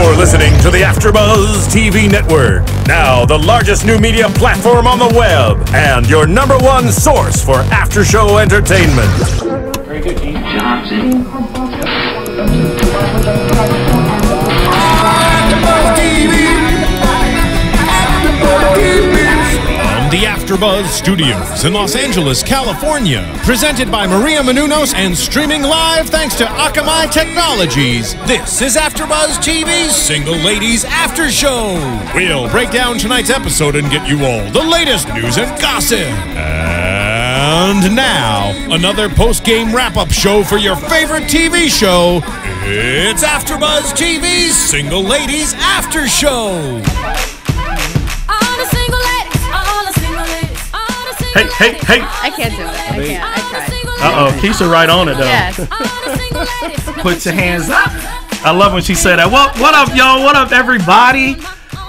You're listening to the AFTERBUZZ TV network. Now the largest new media platform on the web and your #1 source for after-show entertainment. Very good, Keith. Johnson. From the AFTERBUZZ Studios in Los Angeles, California, presented by Maria Menounos and streaming live thanks to Akamai Technologies. This is AFTERBUZZ TV's Single Ladies After Show. We'll break down tonight's episode and get you all the latest news and gossip. And now, another post-game wrap-up show for your favorite TV show. It's AFTERBUZZ TV's Single Ladies After Show. Hey. I can't do it. I can't. I tried. Uh-oh, Keisha right on it, though. Yes. Put your hands up. I love when she said that. Well, what up, y'all? What up, everybody?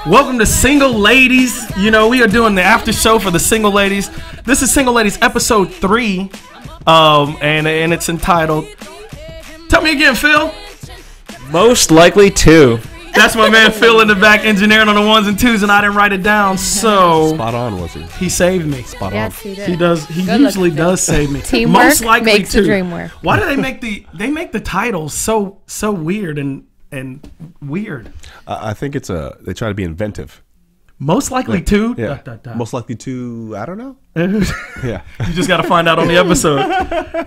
Welcome to Single Ladies. You know, we are doing the after show for the Single Ladies. This is Single Ladies episode 3, and it's entitled, tell me again, Phil. Most likely to. That's my man Phil in the back engineering on the 1s and 2s, and I didn't write it down, so Spot on, was he? he saved me. Spot on. Yes, he did. He does. He Good usually luck, does save me. Teamwork Most likely makes the to. dream work. Why do they make the titles so weird and weird? I think it's they try to be inventive. Most likely to. Yeah. Dot, dot, dot. Most likely to, I don't know. You Yeah. just got to find out on the episode.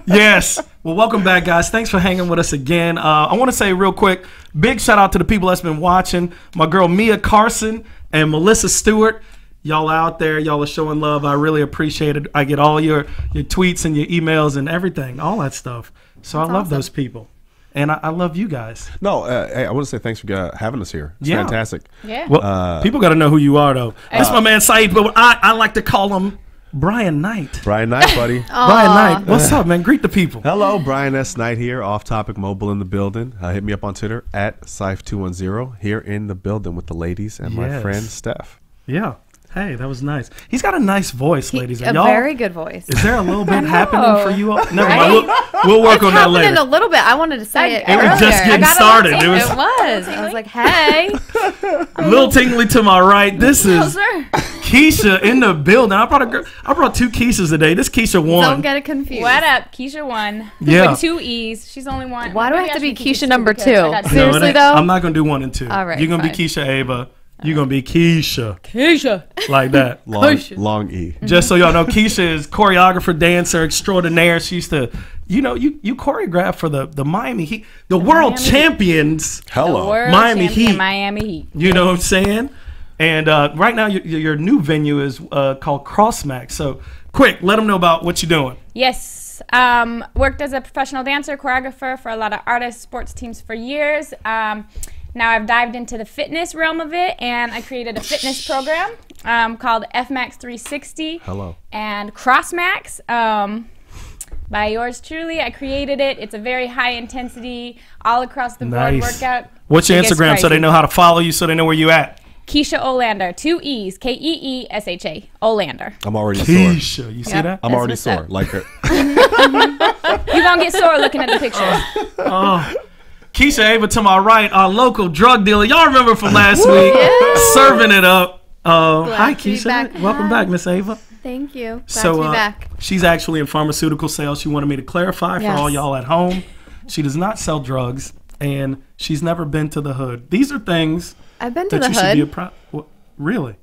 Yes. Well, welcome back, guys. Thanks for hanging with us again. I want to say real quick, big shout out to the people that's been watching. My girl Mia Carson and Melissa Stewart. Y'all out there, y'all are showing love. I really appreciate it. I get all your tweets and your emails and everything, all that stuff. So I love those people. And I love you guys. No, hey, I want to say thanks for having us here. It's fantastic. Yeah. Well, people got to know who you are, though. That's my man Saeed, but I like to call him Bryan Knight. Bryan Knight, buddy. Bryan Knight. What's up, man? Greet the people. Hello, Bryan S. Knight here, Off Topic Mobile in the building. Hit me up on Twitter at Scythe210 here in the building with the ladies and my friend Steph. Yeah. Hey, that was nice. He's got a nice voice, ladies. A very good voice. Is there a little bit happening for you all? Never mind. We'll work on that later. A little bit. I wanted to say it. It was just getting started. It was. I was like, hey. A little tingly to my right. This is Keisha in the building. I brought 2 Keishas today. This Keisha 1. Don't get it confused. What up, Keisha 1? Yeah. With 2 E's. She's only one. Why do I have to be Keisha number 2? Seriously, Seriously, though? I'm not going to do 1 and 2. All right, You're going to be fine. Keisha Ava. You're going to be Keisha. Keisha. Like that. Long E. Just so y'all know, Keisha is choreographer, dancer extraordinaire. She used to, you choreograph for the Miami Heat, the world champions. Hello. Miami Heat. Miami Heat. You know what I'm saying? And right now, your new venue is called CrossMax. So, quick, let them know about what you're doing. Yes. Worked as a professional dancer, choreographer for a lot of artists, sports teams for years. Now I've dived into the fitness realm of it, and I created a fitness program called FMAX 360. Hello. And CrossMax. By yours truly, I created it. It's a very high intensity, all across the board workout. What's your It gets Instagram so they crazy. know how to follow you, so they know where you at? Keisha Olander, 2 E's, Keesha, Olander. I'm already sore. Keisha, you see that? I'm already sore. Like it. You're going to get sore looking at the pictures. Oh. Keisha Ava to my right, our local drug dealer. Y'all remember from last week, serving it up. Hi, Keisha. Welcome back, Miss Ava. Thank you. Glad So to be back. she's actually in pharmaceutical sales. She wanted me to clarify for all y'all at home. She does not sell drugs, and she's never been to the hood. These are things I've been to that the you should be hood. Really?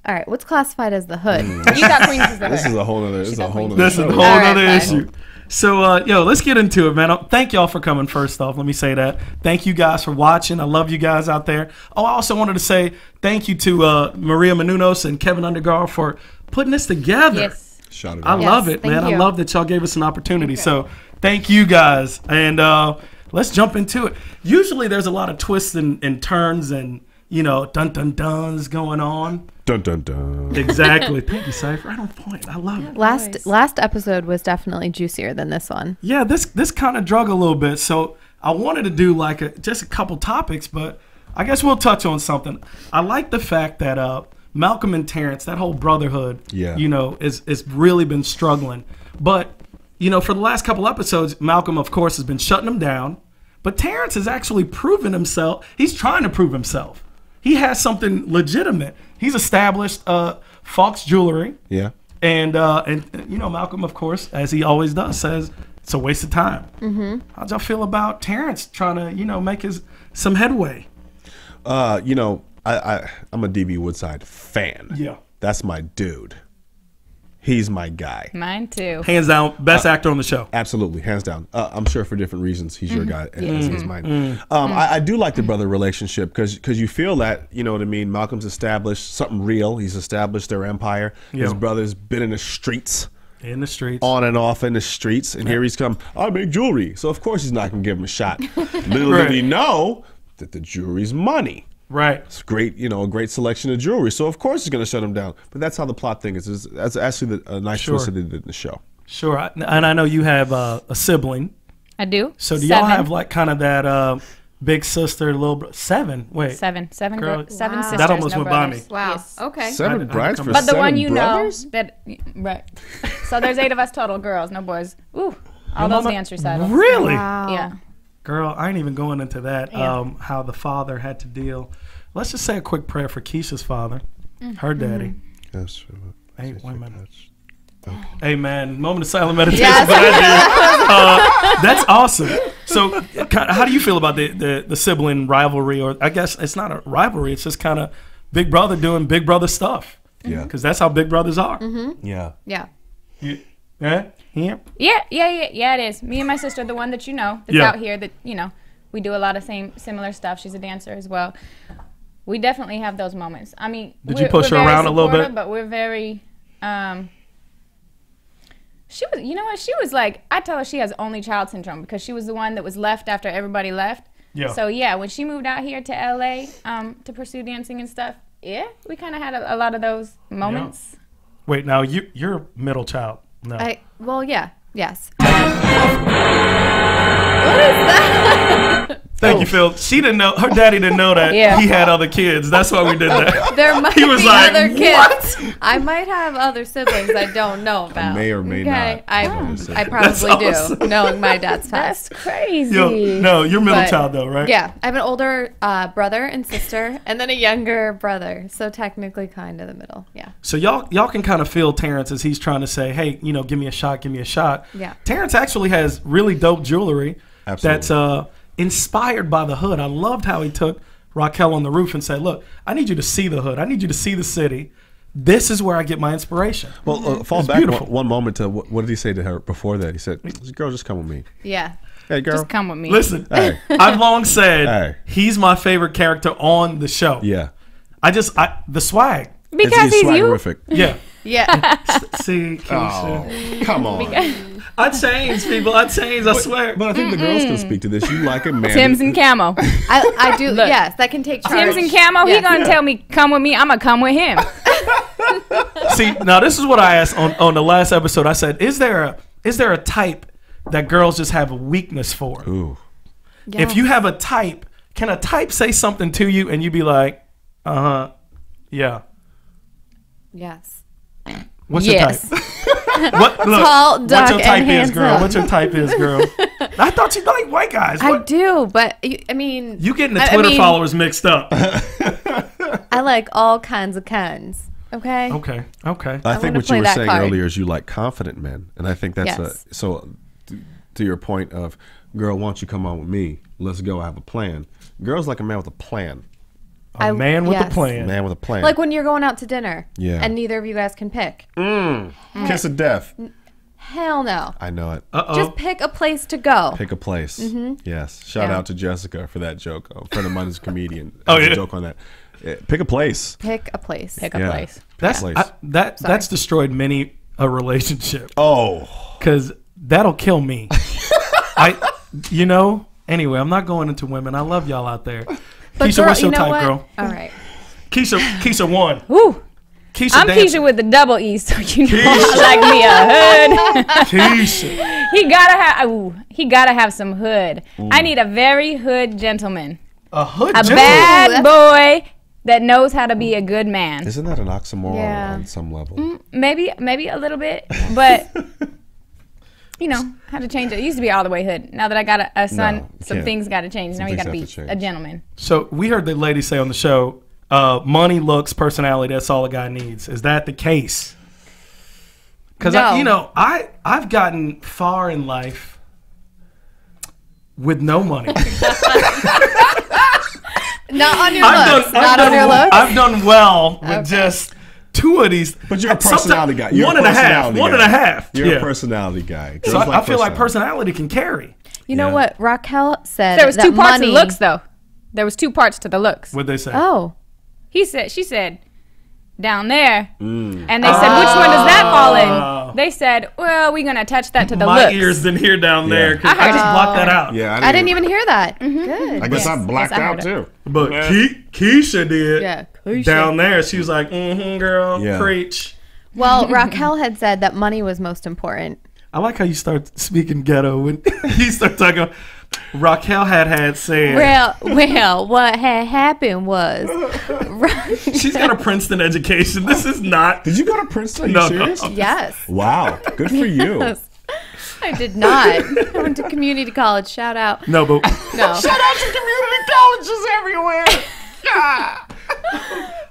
All right, what's classified as the hood? You got Queens as the This hood. is a whole other. This is a whole other. That's a whole All right, other fine. issue. So, let's get into it, man. Thank y'all for coming, first off. Let me say that. Thank you guys for watching. I love you guys out there. Oh, I also wanted to say thank you to Maria Menounos and Kevin Undergaro for putting this together. Yes. Shot it I out. love it, thank man. I you. love that y'all gave us an opportunity. So, thank you guys. And let's jump into it. Usually, there's a lot of twists and turns and, dun-dun-duns going on. Dun dun dun. Exactly. Thank you, Cypher. Right on point. I love it. Last episode was definitely juicier than this one. Yeah, this kind of drug a little bit. So I wanted to do like just a couple topics, but I guess we'll touch on something. I like the fact that Malcolm and Terrence, that whole brotherhood, is really been struggling. But for the last couple episodes, Malcolm, of course, has been shutting them down. But Terrence has actually proven himself. He's trying to prove himself. He has something legitimate. He's established Fox Jewelry. Yeah. And you know, Malcolm, of course, as he always does, says it's a waste of time. Mm-hmm. How'd y'all feel about Terrence trying to, you know, make some headway? You know, I'm a DB Woodside fan. Yeah. That's my dude. He's my guy. Mine too. Hands down, best actor on the show. Absolutely, hands down. I'm sure for different reasons, he's your guy as he's mine. I do like the brother relationship because you feel that, you know what I mean. Malcolm's established something real. He's established their empire. Yeah. His brother's been in the streets. In the streets. On and off in the streets. And here he's come, I make jewelry. So, of course, he's not going to give him a shot. Little did he know that the jewelry's money. Right. It's great, you know, a great selection of jewelry. So, of course, he's going to shut him down. But that's how the plot thing is. That's actually a nice twist that they did in the show. Sure. And I know you have a sibling. I do. So, do y'all have, like, kind of that big sister, little brother? 7? Wait. Seven Girl, seven sisters. that almost no went by brothers. me. Wow. Yes. Okay. 7 brides for But the 7 one you brothers? know that right. So there's 8 of us total girls, no boys. Ooh, all those dancer titles. Really? Wow. Yeah. Girl, I ain't even going into that. Yeah. How the father had to deal. Let's just say a quick prayer for Keisha's father, her daddy. Yes. Hey, wait a minute. Amen. Moment of silent meditation Yes. for that dude. That's awesome. So, how do you feel about the sibling rivalry? Or I guess it's not a rivalry. It's just kind of big brother doing big brother stuff. Yeah. Because that's how big brothers are. Yeah. Yeah. Yeah. Yeah, it is. Me and my sister, the one that you know, that's out here, that, you know, we do a lot of similar stuff. She's a dancer as well. We definitely have those moments. I mean, did you push her around a little bit? But we're very, she was, you know what? She was like, I tell her she has only child syndrome because she was the one that was left after everybody left. Yeah. So yeah, when she moved out here to LA to pursue dancing and stuff, yeah, we kind of had a lot of those moments. Wait, now you're a middle child. No. Well, yeah. Yes. What is that? Thank you, Phil. She didn't know. Her daddy didn't know that he had other kids. That's why we did that. There might He was be like, other kids. "What?" I might have other siblings I don't know about. May or may not. I probably awesome. do, knowing my dad's That's past. crazy. No, you're middle But, child though, right? Yeah, I have an older brother and sister, and then a younger brother. So technically, kind of the middle. Yeah. So y'all can kind of feel Terrence as he's trying to say, hey, you know, give me a shot, give me a shot. Yeah. Terrence actually has really dope jewelry. Absolutely. That's inspired by the hood. I loved how he took Raquel on the roof and said, look, I need you to see the hood. I need you to see the city. This is where I get my inspiration. Well, fall It's back beautiful. one moment to what did he say to her before that? He said, girl, just come with me. Yeah. Hey, girl. Just come with me. Listen, Hey. I've long said Hey. he's my favorite character on the show. Yeah. The swag. Because he's you. swaggerific. Yeah. Yeah. See, Keisha. Oh, come on. I changed, people. I changed, I swear. But I think the girls can speak to this. You like a man. Tim's and camo. I do. Yes, that can take charge. Tim's and camo. He gonna tell me come with me. I'm gonna come with him. See, now this is what I asked on the last episode. I said, is there a type that girls just have a weakness for? Ooh. If you have a type, can a type say something to you and you be like, yeah. Yes. What's Yes. your type? What, look, Tall, what dark, your type and is, girl? handsome. What your type is, girl? I thought you like white guys. I What? do, but I mean, You getting the I Twitter mean, followers mixed up. I like all kinds of kinds. Okay. Okay. I wanna think what you play were that saying card. earlier is you like confident men. And I think that's Yes. so to your point of, girl, why don't you come on with me? Let's go. I have a plan. Girls like a man with a plan. A man with yes. a plan. Man with a plan. Like when you're going out to dinner, Yeah. and neither of you guys can pick. Kiss of death. Hell no. I know it. Just pick a place to go. Pick a place. Yes. Shout out to Jessica for that joke. A friend of mine is a comedian. Oh, Has a yeah. joke on that. Pick a place. Pick a place. Pick a Yeah. place. That's Place. that's destroyed many a relationship. Oh. Because that'll kill me. Anyway, I'm not going into women. I love y'all out there. But Keisha, girl, what's your you know type, what? girl? All right. Keisha won. Woo. Keisha I'm dancing. Keisha with the double E, so you know Keisha. I like me a hood. Keisha. He gotta have some hood. I need a very hood gentleman. A hood A gentleman. bad boy that knows how to be a good man. Isn't that an oxymoron Yeah. on some level? Maybe a little bit, but you know, had to change it. It used to be all the way hood. Now that I got a son, No, some can't. things got to change. Now you got to be change. a gentleman. So we heard the lady say on the show, money, looks, personality, that's all a guy needs. Is that the case? Because, No. you know, I've gotten far in life with no money. Not on your looks. Not on your looks. I've done well with just two of these. But you're a personality guy. You're One a and a half. personality One guy. and a half. You're Yeah. a personality guy. So Girls I feel like personality. personality can carry. You know Yeah. what Raquel said? There was that two parts money, of the looks, though. There was two parts to the looks. What'd they say? Oh, She said, down there. And they said, which one does that fall Oh. in? They said, well, we're going to attach that to the My looks. ears didn't hear down Yeah. there because I just blocked that out. Yeah, I didn't even hear that. Mm-hmm. Good. I guess I blacked Yes, I out heard too. But Keisha did. Yeah, Keisha. Down there, she was like, girl, Yeah. preach. Well, Raquel had said that money was most important. I like how you start speaking ghetto when you start talking. Raquel had said Well, what had happened was, she's got a Princeton education. This is not. Did you go to Princeton? Are you No, serious? no. yes, Wow, good for you. Yes. I did not. I went to community college. Shout out. No, but No, out to community colleges everywhere.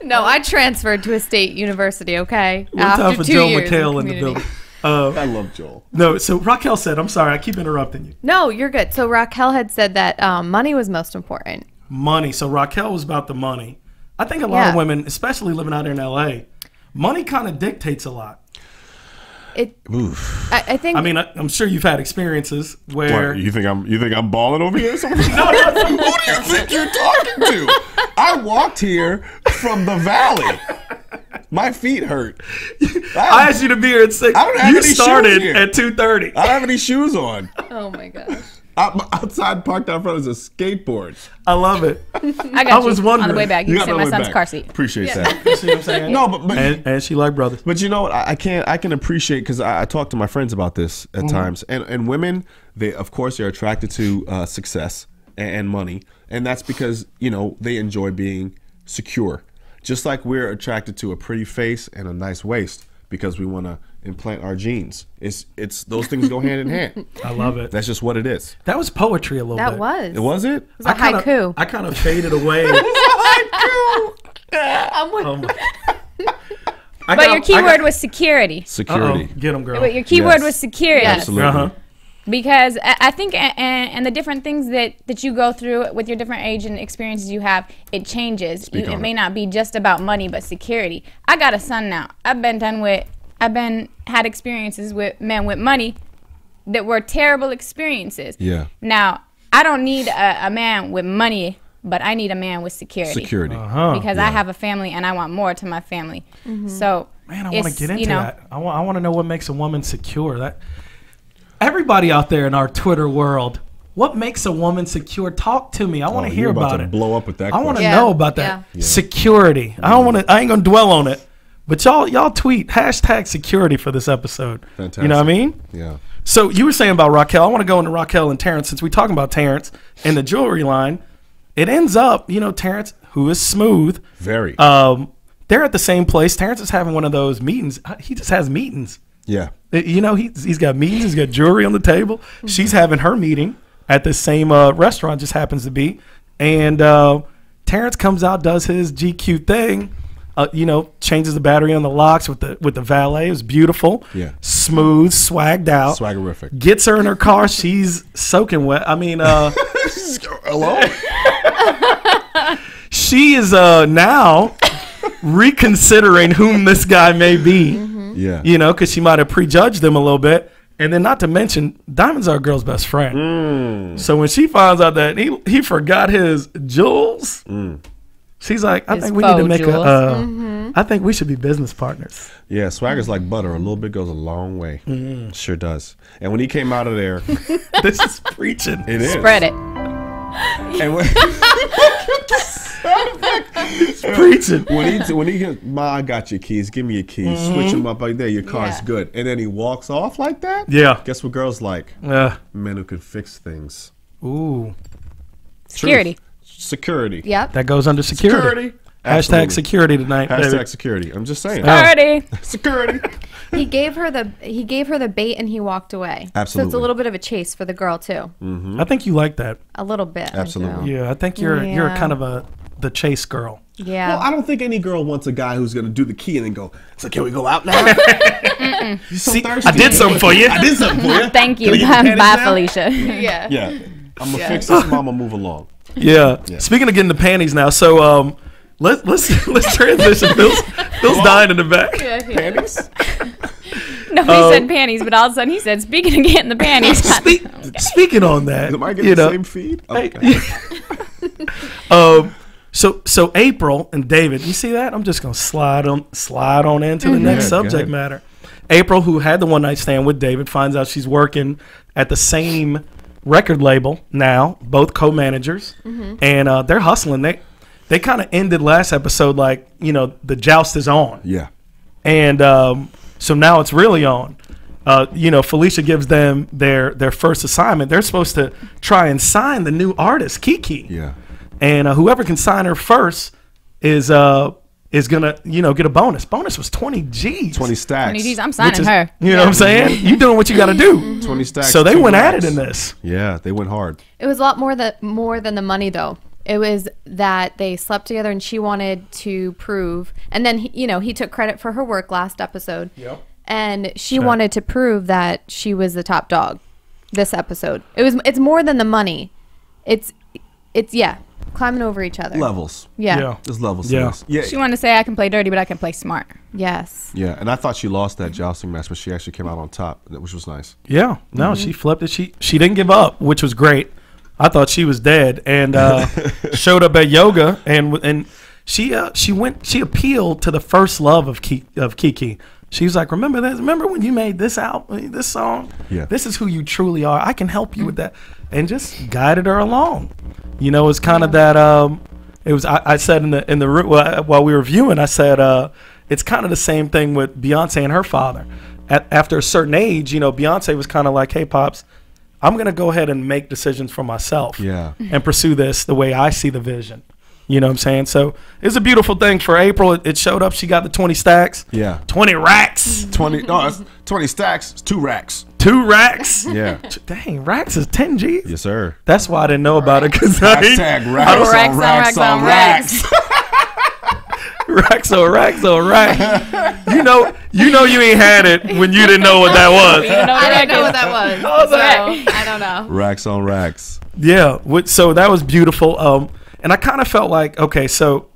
no, I transferred to a state university. Okay, one time for Joe years McHale in the community. building. I love Joel. No, so Raquel said, I'm sorry, I keep interrupting you. No, you're good. So Raquel had said that money was most important. Money. So Raquel was about the money. I think a lot of Yeah. women, especially living out here in LA, money kind of dictates a lot. I think. I mean, I'm sure you've had experiences where. What, you think I'm balling over here? Who do you think you're talking to? I walked here from the valley. My feet hurt. I asked you to be here at 6. I don't have You any shoes started here. at 2:30. I don't have any shoes on. oh my gosh. Outside, parked out front is a skateboard. I love it. I got I you. was On wondering. the way back, you got can sit in my my way son's back. car seat. Appreciate that. You see what I'm saying? No, but And she like brothers. But you know what? I can appreciate, because I talk to my friends about this at times, and women, they of course they're attracted to success and money, and that's because they enjoy being secure, just like we're attracted to a pretty face and a nice waist because we want to implant our genes. It's those things go hand in hand. I love it. That's just what it is. That was poetry a little That bit. was. It was it. was a haiku. I kind of faded away. I'm with Oh my- But your keyword was security. Security. Get him, girl. But your keyword Yes. was security. Yes. Absolutely. Uh-huh. Because I think, and the different things that you go through with your different age and experiences you have, it changes. Speak on It may it. not be just about money, but security. I got a son now. Had experiences with men with money that were terrible experiences. Yeah. Now, I don't need a man with money, but I need a man with security. Security. Because I have a family and I want more to my family. So, Man, I want to it's, get into you know, that. I want to know what makes a woman secure. That everybody out there in our Twitter world, what makes a woman secure? Talk to me. I want to hear you're about about to it. blow up with that I want to question. know about that security. I don't want to. I ain't gonna dwell on it. But y'all tweet #security for this episode. Fantastic. You know what I mean? Yeah. So you were saying about Raquel. I want to go into Raquel and Terrence since we're talking about Terrence and the jewelry line. It ends up, Terrence, who is smooth. Very. They're at the same place. Terrence is having one of those meetings. He just has meetings. Yeah. He's got meetings. He's got jewelry on the table. She's having her meeting at the same restaurant, just happens to be. And Terrence comes out, does his GQ thing. Changes the battery on the locks with the valet. It was beautiful. Yeah. Smooth, swagged out. Swaggerific. Gets her in her car. She's soaking wet. I mean, Hello? she is now reconsidering whom this guy may be. Yeah. Because she might have prejudged him a little bit. And then not to mention, Diamond's our girl's best friend. So when she finds out that he forgot his jewels, she's like, I His think we need to faux make jewels. I think we should be business partners. Yeah, swagger's like butter. A little bit goes a long way. Sure does. And when he came out of there, This is preaching. it is. spread it. And when, Preaching. when he goes, Ma, I got your keys. Give me your keys. Switch them up like there. Your car's Yeah. good. And then he walks off like that. Yeah. Guess what girls like? Uh, Men who can fix things. ooh. Security. Security. Yep. That goes under security. Absolutely. Hashtag security tonight. Hashtag baby. security. I'm just saying. Alrighty. Security. He gave her the bait and he walked away. So it's Absolutely. a little bit of a chase for the girl too. I think you like that. A little bit. Absolutely. Yeah, I think you're Yeah. kind of the chase girl. Yeah. Well, I don't think any girl wants a guy who's going to do the key and then go, so can we go out now? You're so See, thirsty. I did something for you. I did something for you. Thank you. Can I get your panties Bye, now? Felicia. yeah. Yeah. I'm going to fix this. Mama, move along. Yeah. Speaking of getting the panties now, so let's transition. Phil's dying in the back. Panties? Nobody said panties, but all of a sudden he said, speaking of getting the panties. Speaking on that, Am I getting the same feed? Okay. So April and David, you see that? I'm just gonna slide on into the next subject matter. April, who had the one night stand with David, finds out she's working at the same record label now, both co-managers, and they're hustling. They kind of ended last episode like, the joust is on. Yeah. And so now it's really on. Felicia gives them their first assignment. They're supposed to try and sign the new artist, Kiki. Yeah. And whoever can sign her first is gonna get a bonus. Bonus was 20 G's. 20 stacks. 20 G's, I'm signing her. You know what I'm saying? You doing what you got to do. 20 stacks. So they 2 went at racks. it in this. Yeah, they went hard. It was a lot more than the money though. It was that they slept together and she wanted to prove, and then he took credit for her work last episode. Yep. And she wanted to prove that she was the top dog this episode. It's more than the money. It's climbing over each other. Levels. Yeah. There's levels to Yeah. this. Yeah. She wanted to say I can play dirty, but I can play smart. Yes. Yeah, and I thought she lost that jousting match, but she actually came out on top, which was nice. Yeah. No, she flipped it. She didn't give up, which was great. I thought she was dead, and showed up at yoga, and she appealed to the first love of Kiki. She was like, remember this? Remember when you made this album, this song? Yeah. This is who you truly are. I can help you with that, and just guided her along. It's kind of that. It was. I said in the while we were viewing, I said it's kind of the same thing with Beyonce and her father. After a certain age, Beyonce was kind of like, hey, pops, I'm gonna go ahead and make decisions for myself. Yeah. And pursue this the way I see the vision. You know what I'm saying? So it's a beautiful thing for April. It showed up. She got the 20 stacks. Yeah. 20 racks. 20. No, it's 20 stacks. It's 2 racks. 2 racks. Yeah. Dang, racks is 10 G's. Yes, sir. That's why I didn't know about it. Cause Hashtag racks on racks. Racks on racks on racks. You know you ain't had it when you didn't know what that was. I didn't know what that was. So I don't know. Racks on racks. Yeah. So that was beautiful. And I kind of felt like, okay, so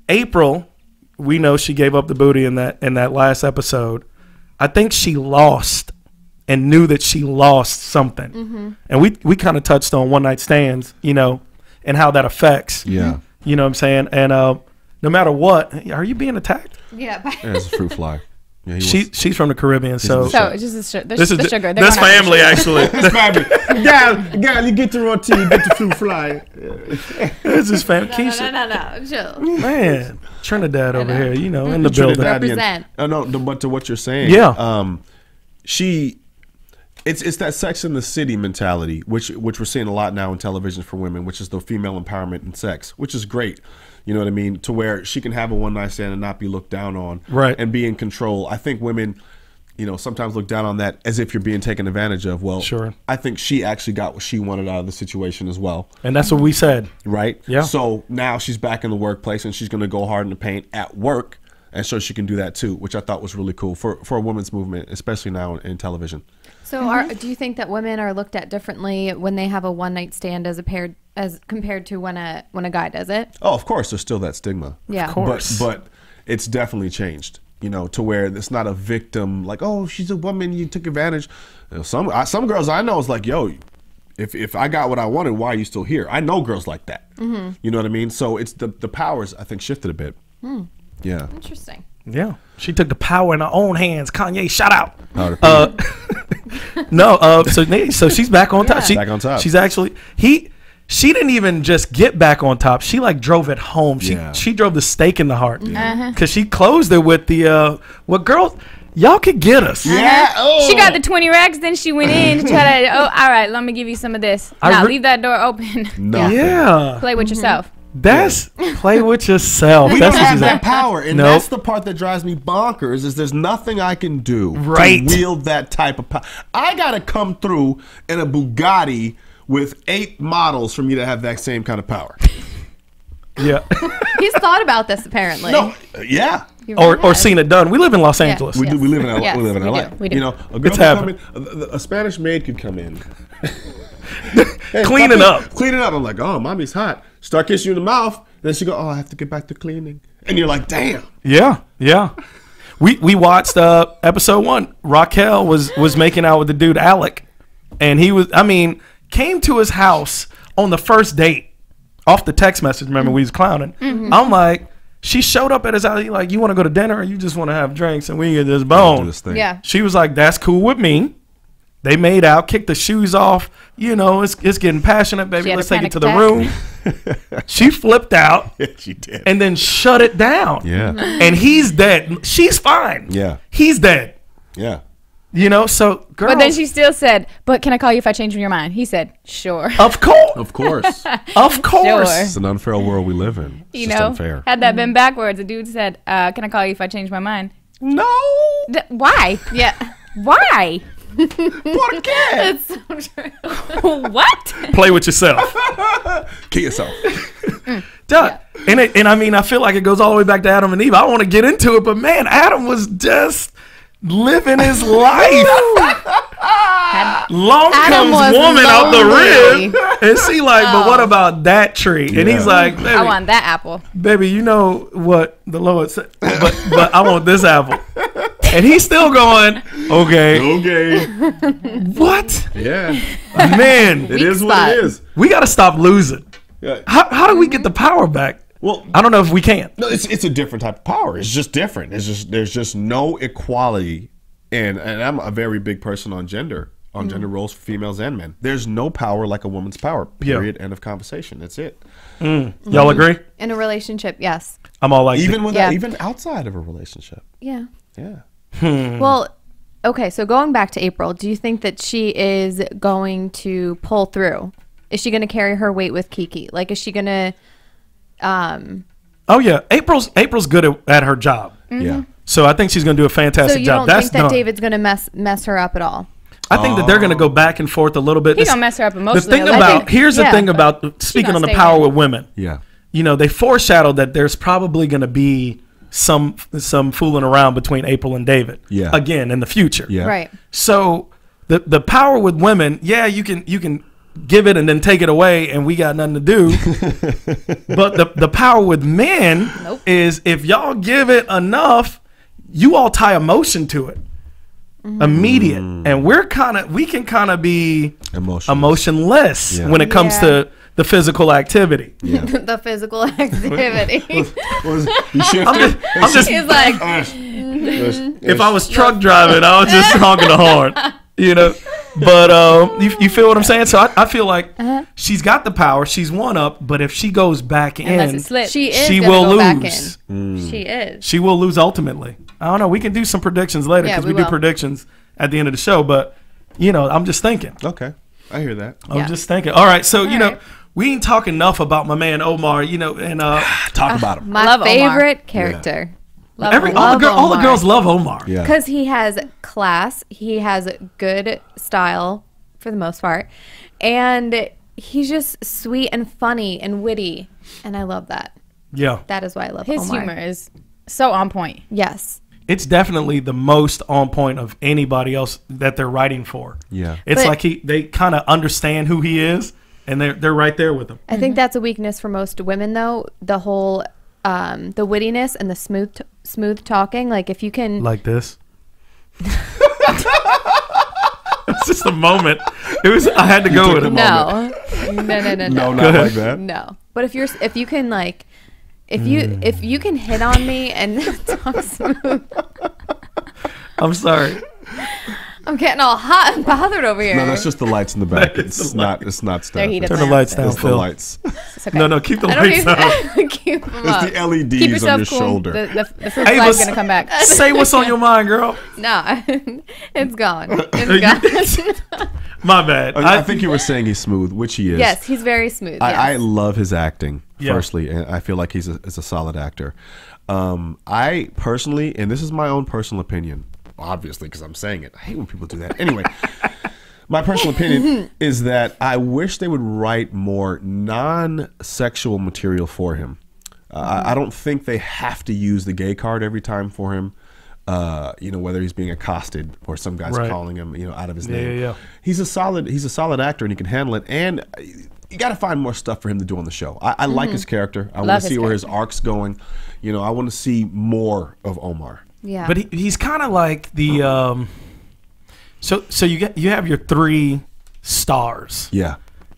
April, we know she gave up the booty in that last episode. I think she lost and knew that she lost something. And we kind of touched on one night stands, and how that affects. Yeah. You know what I'm saying? And no matter what, are you being attacked? Yeah. Yeah, it's a fruit fly. Yeah, She's from the Caribbean, so So just the this is the sugar. That's family, actually. That's family. Gal, you get the roti, you get the fruit fly. This is family. Keisha, No. Chill. man, Trinidad over here, in the building. Represent. No, but to what you're saying. Yeah. It's that Sex in the City mentality, which we're seeing a lot now in television for women, which is the female empowerment in sex, which is great. You know what I mean? To where she can have a one night stand and not be looked down on, right? And be in control. I think women, sometimes look down on that as if you're being taken advantage of. Well, sure. I think she actually got what she wanted out of the situation as well. And that's what we said, right? Yeah. So now she's back in the workplace and she's going to go hard in the paint at work, and so she can do that too, which I thought was really cool for a women's movement, especially now in television. So do you think that women are looked at differently when they have a one night stand as compared to when a guy does it? Oh, of course, there's still that stigma. Yeah, of course. But it's definitely changed. To where it's not a victim like, oh, she's a woman, you took advantage. Some girls I know is like, yo, if I got what I wanted, why are you still here? I know girls like that. You know what I mean? So it's the powers I think shifted a bit. Yeah. Interesting. Yeah, she took the power in her own hands. Kanye, shout out. So she's back on top. Yeah. Back on top. She's actually she didn't even just get back on top. She drove it home. She drove the stake in the heart because she closed it with the what girls. Y'all could get us. Yeah. Oh. She got the 20 racks, then she went in to try to, all right, let me give you some of this. Now leave that door open. Nothing. Yeah. Play with yourself. That's play with yourself. We That's don't what have she's that at. power, and Nope. that's the part that drives me bonkers. Is there's nothing I can do Right. to wield that type of power. I gotta come through in a Bugatti with 8 models for me to have that same kind of power. Yeah. He's thought about this apparently. No, yeah. He or really has. seen it done. We live in Los Angeles. We do. We live in LA. Yes, we live in we LA. do. We do. You know, a girl It's could come happening. in. A Spanish maid could come in. Cleaning up. Cleaning up. I'm like, oh, mommy's hot. Start kissing you in the mouth. Then she go, oh, I have to get back to cleaning. And you're like, damn. Yeah, yeah. We watched episode 1. Raquel was making out with the dude Alec, and he was, I mean, came to his house on the first date off the text message. Remember, we was clowning. I'm like, she showed up at his house. He like, you want to go to dinner or you just want to have drinks and we get this Do bone? this thing. Yeah. She was like, that's cool with me. They made out, kicked the shoes off. You know, it's getting passionate, baby. She had Let's a take it to panic the room. She flipped out Yeah, she did. and then shut it down. Yeah. And he's dead. She's fine. Yeah. He's dead. Yeah. You know, so girls. But then she still said, "But can I call you if I change your mind?" He said, "Sure." Of course. Of course. Of course. Sure. It's an unfair world we live in. It's You just know, unfair. had that been backwards, the dude said, "Can I call you if I change my mind?" No. Why? Yeah. Why? ¿Por qué? It's so true. What? Play with yourself. Kill yourself. Duh. And I mean, I feel like it goes all the way back to Adam and Eve. I want to get into it, but man, Adam was just living his life. Long Adam comes was woman out the lonely. rib, and she like, but what about that tree? And he's Yeah. like, I baby, want that apple. baby, you know what the Lord said, but I want this apple. And he's still going, okay, Okay. what? Yeah. Man, It is what spot. it is. we got to stop losing. Yeah. How do we get the power back? Well, I don't know if we can. no, it's a different type of power. It's just different. It's just there's just no equality, and I'm a very big person on gender roles for females and men. There's no power like a woman's power. Yeah. Period. End of conversation. That's it. Y'all agree? In a relationship, yes. I'm all like, Even with Yeah. even outside of a relationship. Yeah. Yeah. Well, okay, so going back to April, do you think that she is going to pull through? Is she going to carry her weight with Kiki? Like, is she going to oh yeah, April's good at her job, Yeah. so I think she's gonna do a so fantastic you job. don't That's think that done. David's going to mess her up at all? I think that they're gonna go back and forth a little bit. He gonna mess her up The emotionally. thing a little about bit. here's the yeah, thing but about speaking gonna on the stay power there. with women. Yeah. You know, they foreshadowed that there's probably gonna be some fooling around between April and David. Yeah. Again in the future. Yeah. Right. So the power with women, yeah, you can give it and then take it away, and we got nothing to do. But the power with men is if y'all give it enough, you all tie emotion to it, immediate, and we can kind of be emotionless Yeah. when it comes Yeah. to the physical activity. Yeah. The physical activity. You shifted. I'm just He's like, if I was truck driving, I was just honking the horn, you know. But you feel what I'm saying? So I feel like she's got the power. She's one up. But if she goes back Unless in, it slips. she is She gonna will go back lose. in. She is. she will lose ultimately. I don't know. We can do some predictions later Yeah, because we we do will. predictions at the end of the show. But you know, I'm just thinking. Okay. I hear that. I'm just thinking. All right. So you know, right. we ain't talk enough about my man Omar. You know, and Talk about him. My Love Omar. favorite character. Love all Omar. the girls love Omar. Yeah. Because he has class, he has good style for the most part, and he's just sweet and funny and witty, and I love that. Yeah. That is why I love His Omar. humor is so on point. Yes. It's definitely the most on point of anybody else that they're writing for. Yeah. It's But- like they kind of understand who he is, and they're right there with him. I think that's a weakness for most women, though. The whole, the wittiness and the smooth talking. Like if you can, Like this. It's just a moment. I had to go took with the it. moment. no. No, not like that. No. But if you can like, if you can hit on me and talk smooth, I'm sorry. I'm getting all hot and bothered over here. No, that's just the lights in the back. It's It's the not. It's not stuff. They're heated Turn the lamps. lights down, It's the Phil. lights. It's okay. No, keep the I don't lights on. even keep them up. It's the LEDs Keep on yourself your cool. shoulder. The fruit Hey, fly's but- gonna come back. Say what's on your mind, girl. No, it's gone. It's gone. My bad. I think you were saying he's smooth, which he is. Yes, he's very smooth. Yes. I love his acting. Firstly, and I feel like he's a solid actor. I personally, and this is my own personal opinion, obviously, because I'm saying it. I hate when people do that. Anyway, my personal opinion is that I wish they would write more non-sexual material for him. I don't think they have to use the gay card every time for him. You know, whether he's being accosted or some guy's calling him, you know, out of his name. Yeah. He's a solid actor and he can handle it. And you got to find more stuff for him to do on the show. I like his character. I want to see where his arc's going. You know, I want to see more of Omar. Yeah. But he's kind of like the so you have your 3 stars. Yeah.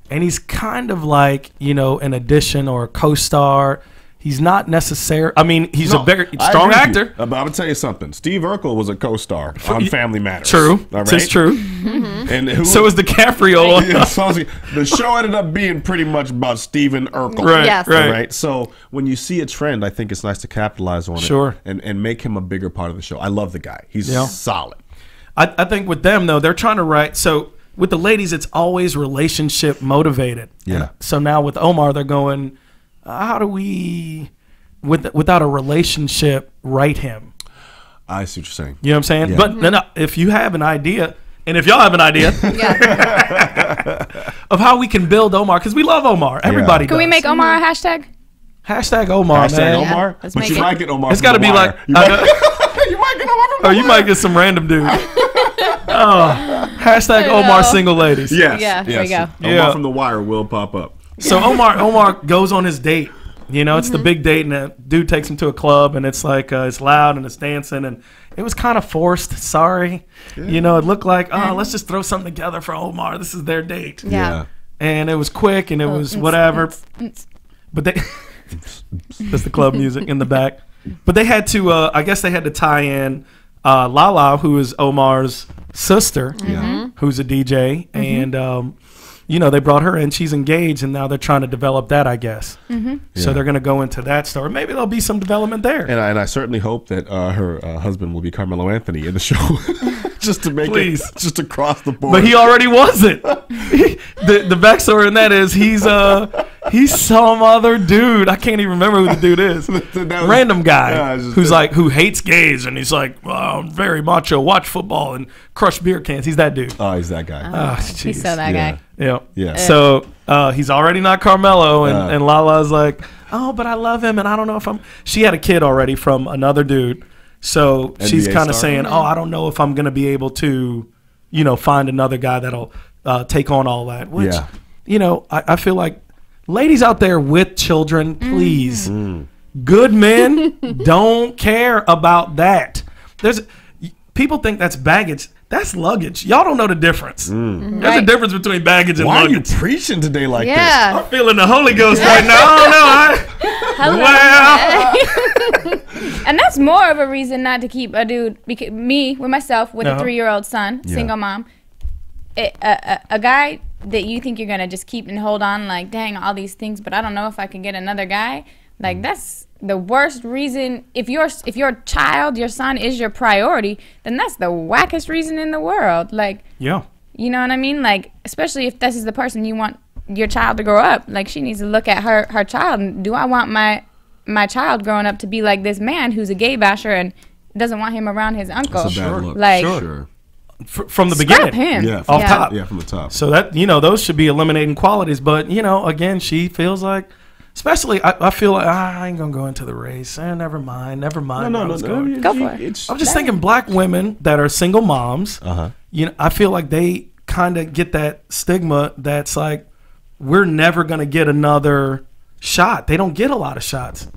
And he's kind of like, you know, an addition or a co-star. He's not necessary. I mean, he's a very strong actor. But I'm gonna tell you something. Steve Urkel was a co-star on Family Matters. True. All right? It's true. And so was DiCaprio. Yeah, so the show ended up being pretty much about Steven Urkel. Right. Yes. Right. So when you see a trend, I think it's nice to capitalize on Sure. it and make him a bigger part of the show. I love the guy. He's solid. I think with them though, they're trying to write. So with the ladies, it's always relationship motivated. Yeah. And so now with Omar, they're going, how do we, without a relationship, write him? I see what you're saying. You know what I'm saying? Yeah. But then if you have an idea, and if y'all have an idea of how we can build Omar, because we love Omar. Everybody does. Can we make Omar a hashtag? Hashtag Omar, Hashtag man. Omar. let's But make you it. might get Omar. It's got to be like, you might get Omar from or you might get some random dude. Hashtag Omar Single Ladies. Yes. Yeah, there we go. Omar Yeah. from The Wire will pop up. So Omar goes on his date. You know, it's the big date, and the dude takes him to a club, and it's like it's loud and it's dancing, and it was kind of forced. Sorry, you know, it looked like let's just throw something together for Omar. This is their date. Yeah. And it was quick, and it was whatever. But they that's the club music in the back. But they had to, I guess they had to tie in Lala, who is Omar's sister, who's a DJ, and you know, they brought her in. She's engaged, and now they're trying to develop that, I guess. So they're going to go into that story. Maybe there'll be some development there. And I certainly hope that her husband will be Carmelo Anthony in the show, just to make it just across the board. But he already wasn't. The backstory in that is he's some other dude. I can't even remember who the dude is. Random guy who hates gays, and he's like, I'm very macho, watch football and crush beer cans. He's that dude. Oh, he's that guy. Oh, He's so that guy. Yeah. So he's already not Carmelo, and Lala's like, oh, but I love him, and I don't know if I'm. She had a kid already from another dude, so NBA she's kind of star? saying, oh, I don't know if I'm gonna be able to, you know, find another guy that'll take on all that. Which, you know, I feel like ladies out there with children, please, good men don't care about that. People think that's baggage. That's luggage. Y'all don't know the difference. There's a difference between baggage and Why luggage. are you preaching today like this? Yeah. I'm feeling the Holy Ghost right now. And that's more of a reason not to keep a dude. Because me, with myself, with a 3-year-old son, single mom, a guy that you think you're gonna just keep and hold on, like, dang, all these things, but I don't know if I can get another guy. Like, that's the worst reason. If your child, your son is your priority, then that's the wackest reason in the world. Like, you know what I mean? Like, especially if this is the person you want your child to grow up. Like, she needs to look at her child. And do I want my child growing up to be like this man who's a gay basher and doesn't want him around his uncle? That's a bad look. Like, Sure. From the scrap beginning, him. off top. Yeah, from the top. So that, you know, those should be eliminating qualities. But, you know, again, she feels like, especially, I feel like, I ain't going to go into the race. Never mind. No. Go for it. I'm just thinking black women that are single moms, you know, I feel like they kind of get that stigma that's like, we're never going to get another shot. They don't get a lot of shots.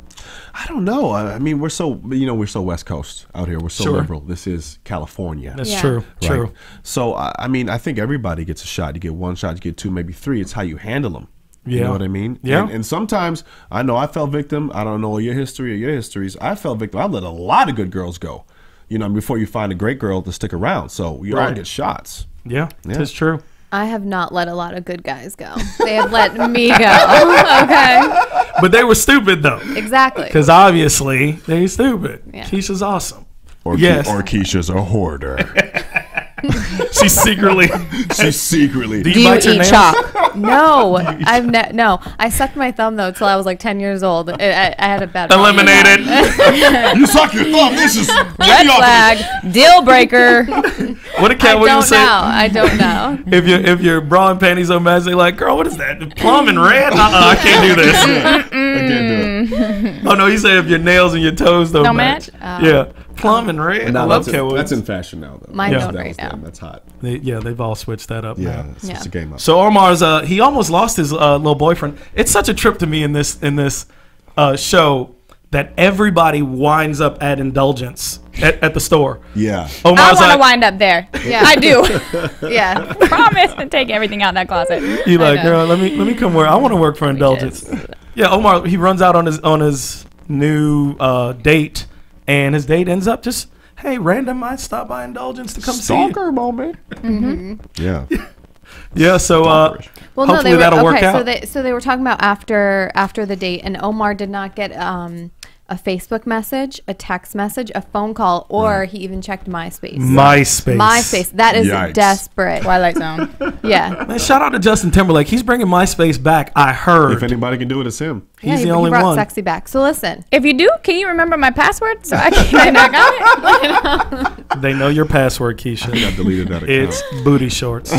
I don't know. I mean, we're so West Coast out here. We're so liberal. This is California. That's true. Right? True. So, I mean, I think everybody gets a shot. You get one shot, you get two, maybe three. It's how you handle them. You know what I mean? Yeah. And sometimes, I know I fell victim. I don't know your history or your histories. I fell victim. I've let a lot of good girls go, you know, before you find a great girl to stick around. So you all get shots. Yeah, it's true. I have not let a lot of good guys go. They have let me go. Okay. But they were stupid, though. Exactly. Because obviously, they're stupid. Yeah. Keisha's awesome. Or Yes. or Keisha's a hoarder. She's secretly. Do Do you bite your eat nails? chalk? No, no. I sucked my thumb though till I was like 10 years old. I had a bad Eliminated. You suck your thumb. This is Red flag. Deal breaker. What did Cat Williams say? I don't know. If your bra and panties don't match, they like, girl, what is that? Plum and red? I can't do this. I can't do it. Oh no, he said if your nails and your toes don't match. Oh. Yeah, plum and red. I love Cat that's Williams. in fashion now, though. Mine don't That right was now. them. That's hot. They've all switched that up Yeah, now. it's a game up. So Omar's he almost lost his little boyfriend. It's such a trip to me in this show that everybody winds up at Indulgence at the store. Yeah. I Omar's want to like, wind up there. Yeah. I do. Yeah. Promise to take everything out of that closet. you like, know. girl, let me come work. I want to work for Indulgence. Yeah, Omar, he runs out on his new date, and his date ends up just, hey, random, I stop by Indulgence to come see you. Stalker moment. Yeah. Yeah, so Well, no, hopefully they were that'll work okay. out. So they were talking about after the date, and Omar did not get a Facebook message, a text message, a phone call, or he even checked MySpace. MySpace. That is Yikes. desperate. Twilight Zone. Yeah. Man, shout out to Justin Timberlake. He's bringing MySpace back. I heard. If anybody can do it, it's him. He's Yeah, the only he brought one. sexy back. So listen. If you do, can you remember my password so I can get back on it? They know your password, Keisha. I deleted that account. It's booty shorts.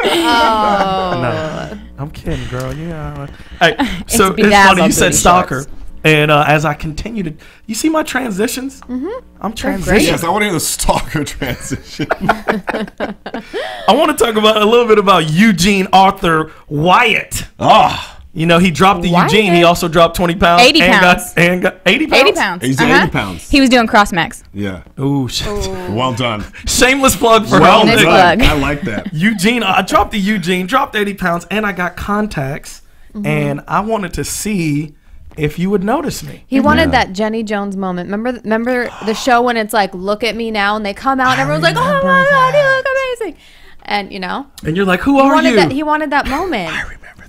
Oh. No, I'm kidding, girl. Yeah. Hey, so it's bedazzled funny you said booty stalker, shorts. and as I continue to, you see my transitions. I'm transitioning. Yes, I want to hear the stalker transition. I want to talk about a little bit about Eugene Arthur Wyatt. You know, he dropped the Eugene. He also dropped 20 pounds. 80 pounds. And got 80 pounds. 80 pounds. He's 80 pounds. He was doing cross max. Yeah. Ooh, Well done. shameless plug for Well Helmet. Shameless done. plug. I like that. Eugene, I dropped the Eugene, dropped 80 pounds, and I got contacts. And I wanted to see if you would notice me. He wanted that Jenny Jones moment. Remember the show when it's like, look at me now, and they come out and everyone's like, oh my God, you look amazing. And, you know, And you're like, who are you? he wanted that moment.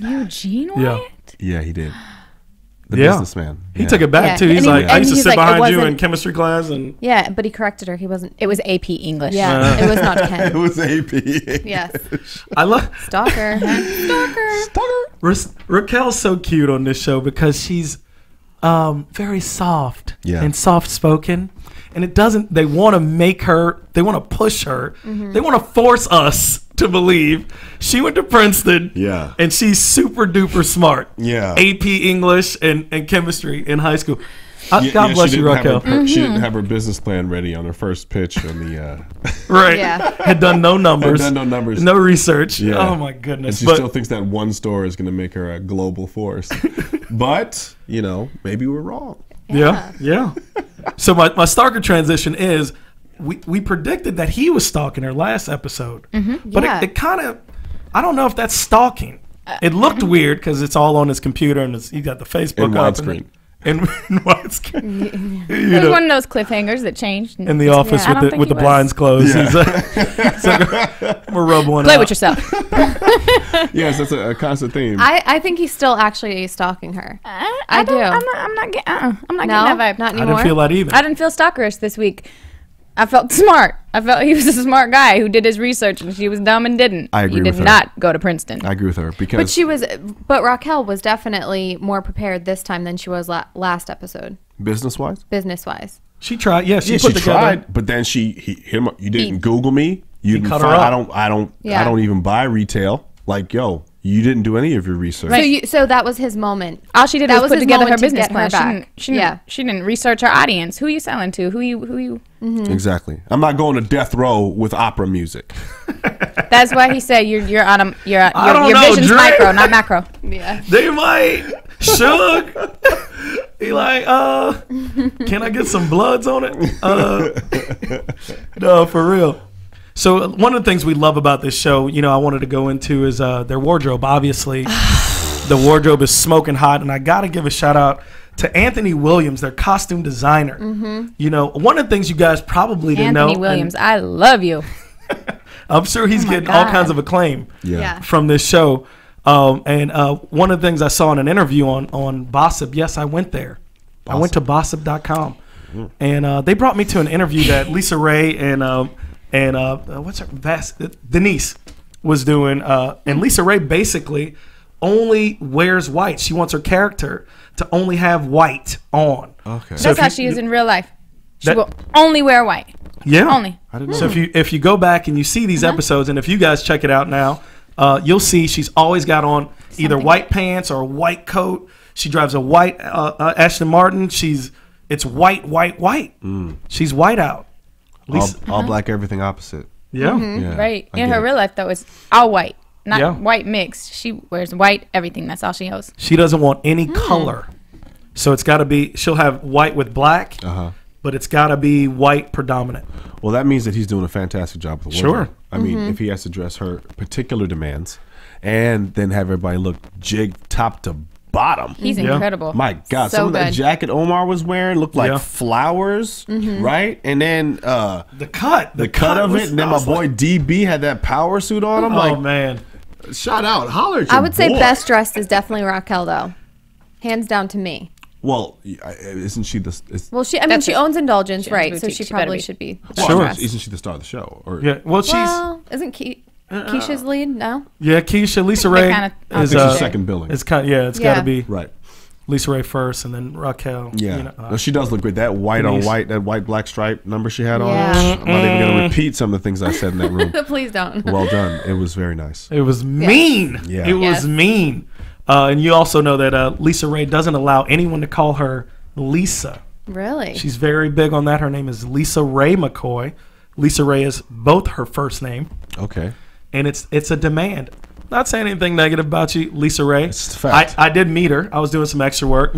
Eugene Yeah. Wyatt? Yeah, he did. The Yeah. businessman. He took it back Yeah. too. He's And like, I used to he's sit like, it behind you in wasn't- chemistry class, and Yeah, but he corrected her. He wasn't. It was AP English. Yeah, it was not It Ken. was AP. Yes. I love Stalker. Raquel's so cute on this show because she's very soft Yeah. and soft spoken, and it doesn't. They want to make her. They want to push her. They want to force us to believe she went to Princeton. Yeah. and she's super duper smart. Yeah. AP English and chemistry in high school. Yeah, God bless she you, didn't have Raquel. her- She didn't have her business plan ready on her first pitch on the. Right. Yeah. Had done no numbers. Had done no numbers. No research. Yeah. Oh my And goodness. she But still thinks that one store is going to make her a global force. But, you know, maybe we're wrong. yeah. So my stalker transition is we predicted that he was stalking her last episode. But Yeah. it kind of, I don't know if that's stalking. It looked weird because it's all on his computer and he got the Facebook In up. widescreen. In widescreen. It was one of those cliffhangers that changed. In the office I don't think with the he was. blinds closed. Yeah. He's like, I'm gonna rub one Play out. with yourself. Yes, that's a constant theme. I think he's still actually stalking her. I do. I'm not getting No, getting that vibe. not I anymore. didn't feel that either. I didn't feel stalkerish this week. I felt smart. I felt he was a smart guy who did his research, and she was dumb and didn't. I agree He with did her. not go to Princeton. I agree with her because But Raquel was definitely more prepared this time than she was last episode, business-wise, business wise. She tried. Yeah, she yeah, put she together. tried, but then he hit him up. You didn't Google me. You didn't cut her find. up. I don't Yeah. even buy retail. Like, yo, you didn't do any of your research. So that was his moment. All she did That was was put his together her moment to business get her plan. back. She didn't research her audience. Who you selling to? Who you? Exactly. I'm not going to death row with opera music. That's why he said you're on a your don't know, vision's Dre. micro, not macro. Yeah. They might. Shug. He like, can I get some bloods on it? No, for real. So one of the things we love about this show, you know, I wanted to go into is their wardrobe. Obviously, the wardrobe is smoking hot, and I got to give a shout out to Anthony Williams, their costume designer. You know, one of the things you guys probably didn't know. Anthony Williams, I love you. I'm sure he's getting all kinds of acclaim Yeah. from this show. And one of the things I saw in an interview on Bossip, yes, I went there. I went to Bossip.com. And they brought me to an interview that Lisa Ray and and what's her Denise was doing, and Lisa Ray basically only wears white. She wants her character to only have white on. Okay. That's how she is in real life. She will only wear white. Yeah. Only. I didn't know. So if you go back and you see these episodes, and if you guys check it out now, you'll see she's always got on either white pants or a white coat. She drives a white Aston Martin. It's white. She's white out. All black, everything opposite. Yeah. Yeah, Right. I In get her it. real life, though, it's all white, not Yeah. white mixed. She wears white everything. That's all she knows. She doesn't want any color. So it's got to be, she'll have white with black, but it's got to be white predominant. Well, that means that he's doing a fantastic job with the wardrobe. Sure. I mean, if he has to dress her particular demands and then have everybody look jigged top to bottom. He's incredible. My God, So some of that good. jacket Omar was wearing looked like flowers, right? And then The cut of was- it, and then I my was boy like, DB had that power suit on. I'm oh like, man. shout out, holler at your I would say boy. best dressed is definitely Raquel, though. Hands down to me. Well, isn't she the? Well, she That's owns Indulgence, she owns right? So boutique. she She better probably be. should be. Sure. Isn't she the star of the show? Or Yeah. Well, she's Isn't Keisha's lead? No. Keisha. Lisa Ray kinda I is think she's second billing. It's kind. It's got to be Right. Lisa Ray first, and then Raquel. Yeah. You know, No, she does look great. That white Denise. on white, that white black stripe number she had on. Yeah. I'm not even going to repeat some of the things I said in that room. Please don't. Well done. It was very nice. It was mean. Yeah. It was Yes. mean. And you also know that Lisa Ray doesn't allow anyone to call her Lisa. Really? She's very big on that. Her name is Lisa Ray McCoy. Lisa Ray is both her first name, Okay. and it's a demand. Not saying anything negative about you, Lisa Ray. It's a fact. I did meet her. I was doing some extra work,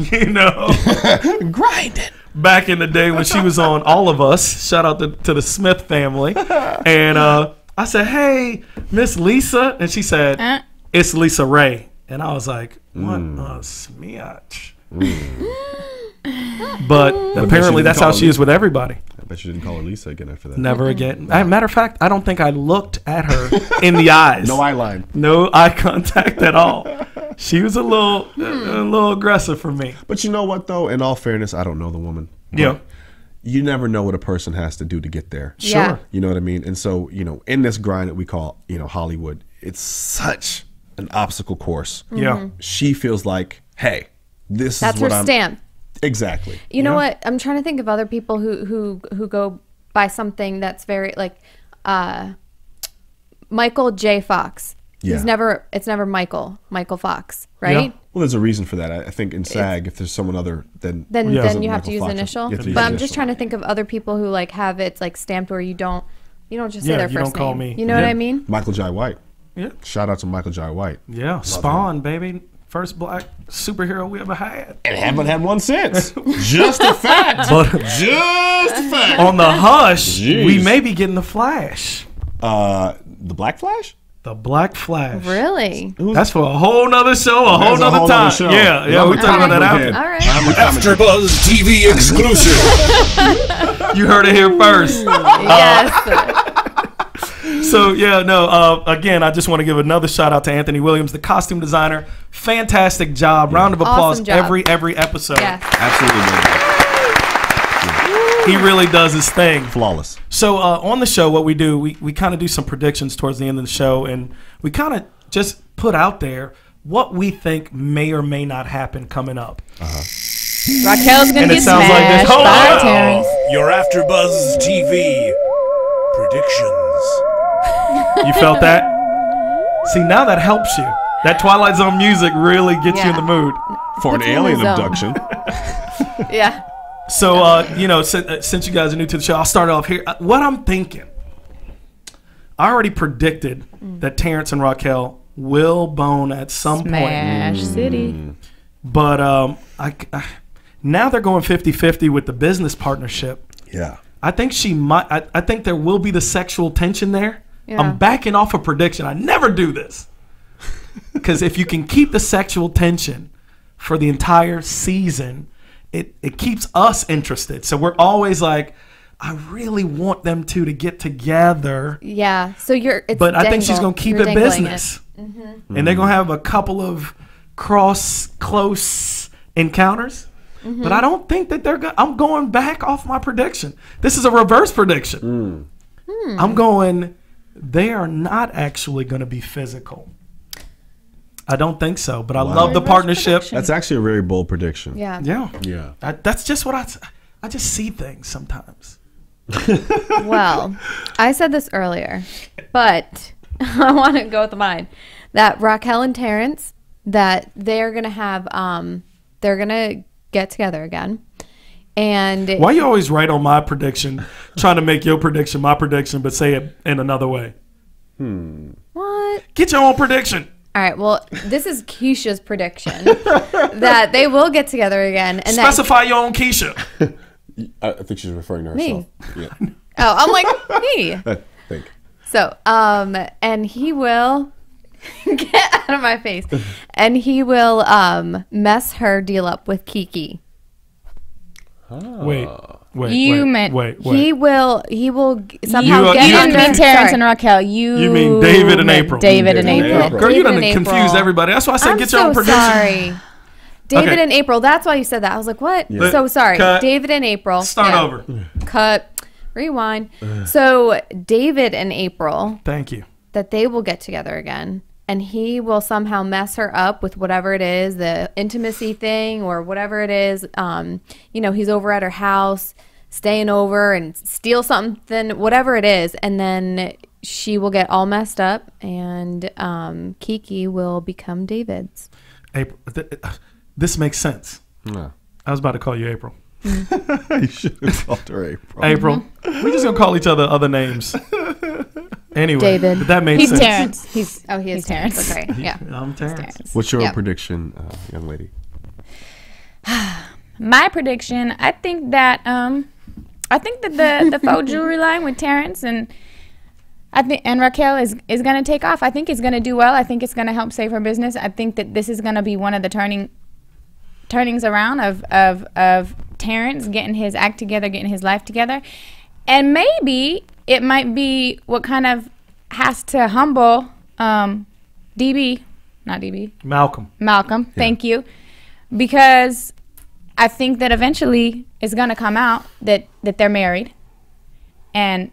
grinding. Back in the day when she was on All of Us. Shout out to the Smith family. And I said, "Hey, Miss Lisa," and she said, "It's Lisa Ray." And I was like, "What a smiotch." But apparently that's how she is with everybody. I bet you didn't call her Lisa again after that. Never again. Matter of fact, I don't think I looked at her in the eyes. No eye line. No eye contact at all. She was a little aggressive for me. But you know what, though? In all fairness, I don't know the woman. But Yeah. You never know what a person has to do to get there. Yeah. Sure. You know what I mean? And so, in this grind that we call, Hollywood, it's such an obstacle course. Yeah. She feels like, hey, this That's is what her I'm... stamp. Exactly. You know what? I'm trying to think of other people who go by something that's very like Michael J. Fox. Yeah. It's never Michael Fox, right? Yeah. Well, there's a reason for that. I think in SAG, if there's someone other than Then Yeah. you have to Michael use Fox, initial. you have to use But I'm initial. just trying to think of other people who like have it like stamped where you don't just say Yeah, their you first don't call name. me. You know what Yeah. I mean? Michael Jai White. Yeah. Shout out to Michael Jai White. Yeah. Spawn, baby. First black superhero we ever had. And haven't had one since. Just a fact. But Just a fact. on the hush, Jeez. we may be getting the Flash. The Black Flash? The Black Flash. Really? That's for a whole nother show, a whole That's a nother whole time. nother show. Yeah, we're talking about that after. All right. AfterBuzz TV exclusive. You heard it here first. Yes. So again, I just want to give another shout out to Anthony Williams, the costume designer. Fantastic job. Round of applause Awesome job. every episode. Yes. Absolutely. He really does his thing. Flawless. So on the show, what we do, we kind of do some predictions towards the end of the show, and we kind of just put out there what we think may or may not happen coming up. Raquel's gonna And it get sounds like this. smashed Hold by on. Terrence. Your AfterBuzz TV predictions. You felt that? See, now that helps you. That Twilight Zone music really gets you in Yeah. the mood. For an Puts you in the alien zone. abduction. Yeah. So, since you guys are new to the show, I'll start off here. What I'm thinking, I already predicted that Terrence and Raquel will bone at some point. Smash City. But now they're going 50-50 with the business partnership. Yeah. I think she might. I think there will be the sexual tension there. Yeah. I'm backing off a prediction. I never do this. Because if you can keep the sexual tension for the entire season, it keeps us interested. So we're always like, I really want them to get together. Yeah. So But I think she's going to keep it business. And they're going to have a couple of close encounters. But I don't think that I'm going back off my prediction. This is a reverse prediction. I'm going, they are not actually going to be physical. I don't think so, but I love the partnership. That's actually a very bold prediction. Yeah. Yeah. That's just what I just see things sometimes. Well, I said this earlier, but I want to go with mine. That Raquel and Terrence, that they're going to have, they're going to get together again. And why you always right on my prediction, trying to make your prediction my prediction, but say it in another way? What? Get your own prediction. All right. Well, this is Keisha's prediction that they will get together again. And specify your own Keisha. I think she's referring to herself. Me. Yeah. Oh, I'm like me. I think. So, and he will get out of my face, and he will mess her deal up with Kiki. Oh. Wait. He will somehow get You under. didn't mean Terrence and Raquel. You mean David and April. David and April. Girl, you done David and confused April. everybody. That's why I said I'm get your own so prediction. sorry. David Okay. and April. That's why you said that. I was like, what? Yeah. So sorry. Cut. David and April. Start Yeah. over. Cut. Rewind. So David and April, Thank you. that they will get together again, and he will somehow mess her up with whatever it is, the intimacy thing or whatever it is. You know, he's over at her house, staying over, and steal something, whatever it is, and then she will get all messed up, and Kiki will become David's. April. This makes sense. No. I was about to call you April. You should have called her April. April. We're just gonna call each other other names. Anyway, David. but that made He's sense. Terrence. He's Oh, he is Terrence. Terrence. Okay, yeah. I'm Terrence. What's your Yep. prediction, young lady? My prediction. I think that the faux jewelry line with Terrence and Raquel is going to take off. I think it's going to do well. I think it's going to help save her business. I think that this is going to be one of the turnings around of Terrence getting his act together, getting his life together, and maybe it might be what kind of has to humble Malcolm. Thank you, because I think that eventually it's going to come out that they're married, and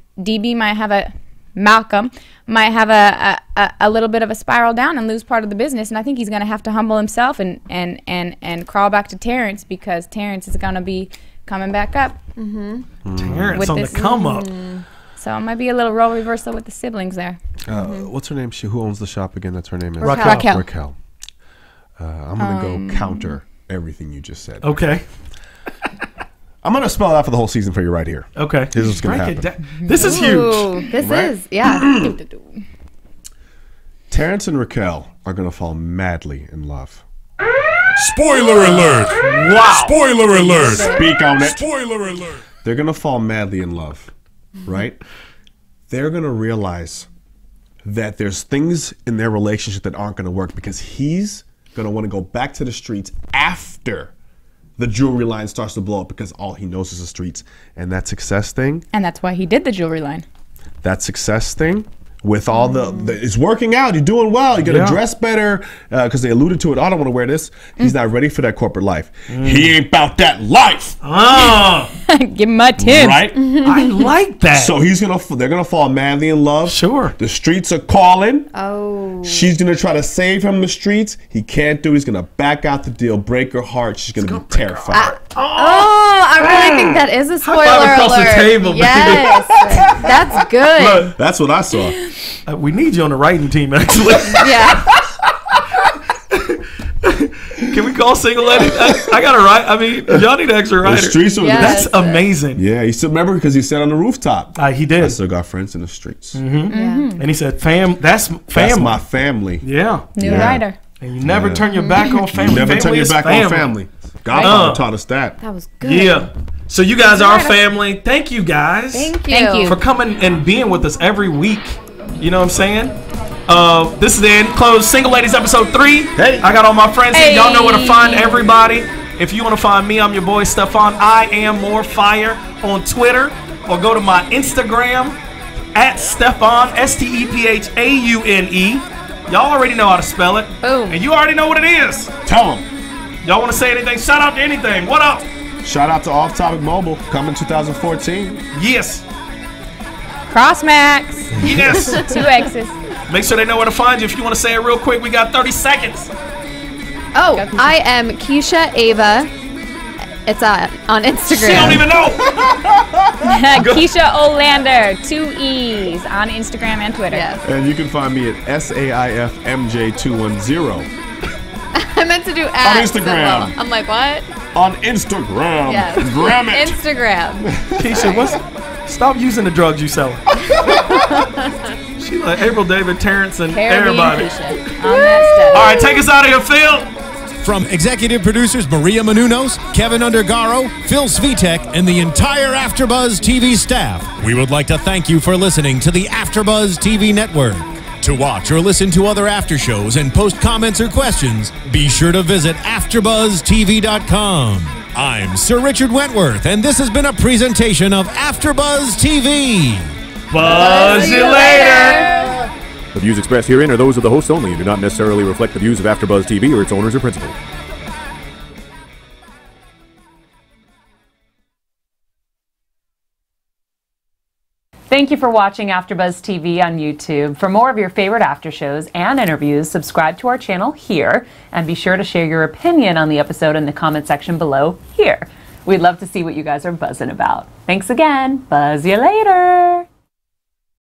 Malcolm might have a little bit of a spiral down and lose part of the business, and I think he's going to have to humble himself and crawl back to Terrence, because Terrence is going to be coming back up. Terrence With on this- the come up. So it might be a little role reversal with the siblings there. What's her name? Who owns the shop again? That's her name. Is Raquel. Raquel. I'm gonna go counter everything you just said. Okay. I'm gonna spell it out for the whole season for you right here. Okay. Here's what's gonna Break it happen. down. This is huge. Ooh, this Right? is, yeah. Terrence and Raquel are gonna fall madly in love. Spoiler alert! Wow! Spoiler alert! Speak on it. Spoiler alert! They're gonna fall madly in love, right? They're gonna realize that there's things in their relationship that aren't gonna work, because he's gonna want to go back to the streets after the jewelry line starts to blow up, because all he knows is the streets. And that success thing, And that's why he did the jewelry line. that success thing with all the it's working out, you're doing well, you're gonna dress better, because they alluded to it. I don't want to wear this. He's not ready for that corporate life. He ain't about that life, Give him my tip. right? I like that. So they're gonna fall madly in love. Sure. The streets are calling. Oh. She's gonna try to save him in the streets. He can't do. He's gonna back out the deal, break her heart. She's gonna be terrified. Oh, I really think that is a spoiler five across the alert. table, baby. Yes, that's good. That's what I saw. We need you on the writing team, actually. Yeah. Can we call Single Ladies? I got to write. I mean, y'all need an extra The writer. streets are. Yes. That's amazing. Yeah, you still remember because he said on the rooftop. He I did. still got friends in the streets. And he said, that's family. That's my family. Yeah. New Yeah. writer. And you never turn your back on family. You never Family turn your is back on family. Godfather taught us that. That was good. Yeah. So you guys are family. Thank you guys. Thank you. Thank you. for coming and being with us every week. You know what I'm saying? This is the end. Close Single Ladies episode 3. Hey. I got all my friends here. Y'all know where to Hey. find everybody. If you want to find me, I'm your boy Stephaune. I am more fire on Twitter, or go to my Instagram at Stephaune, STEPHAUNE. Y'all already know how to spell it. Boom. And you already know what it is. Tell them. Y'all want to say anything? Shout out to anything. What up? Shout out to Off Topic Mobile coming 2014. Yes. Cross Max. Yes. 2 X's. Make sure they know where to find you. If you want to say it real quick, we got 30 seconds. Oh, I am Keisha Ava. It's on Instagram. She don't even know. Keisha Olander, 2 E's on Instagram and Twitter. Yes. And you can find me at SAIFMJ210 I meant to do at on Instagram. symbol. I'm like, what? On Instagram. Yes. Gram it. Instagram. Keisha, stop using the drugs you selling. She like April David, Terrence, and everybody. On that All right, take us out of here, Phil. From executive producers Maria Menounos, Kevin Undergaro, Phil Svitek, and the entire AfterBuzz TV staff, we would like to thank you for listening to the AfterBuzz TV network. To watch or listen to other after shows and post comments or questions, be sure to visit AfterBuzzTV.com. I'm Sir Richard Wentworth, and this has been a presentation of AfterBuzz TV. Buzz you later. The views expressed herein are those of the hosts only and do not necessarily reflect the views of AfterBuzz TV or its owners or principals. Thank you for watching AfterBuzz TV on YouTube. For more of your favorite after shows and interviews, subscribe to our channel here, and be sure to share your opinion on the episode in the comment section below here. We'd love to see what you guys are buzzing about. Thanks again. Buzz you later.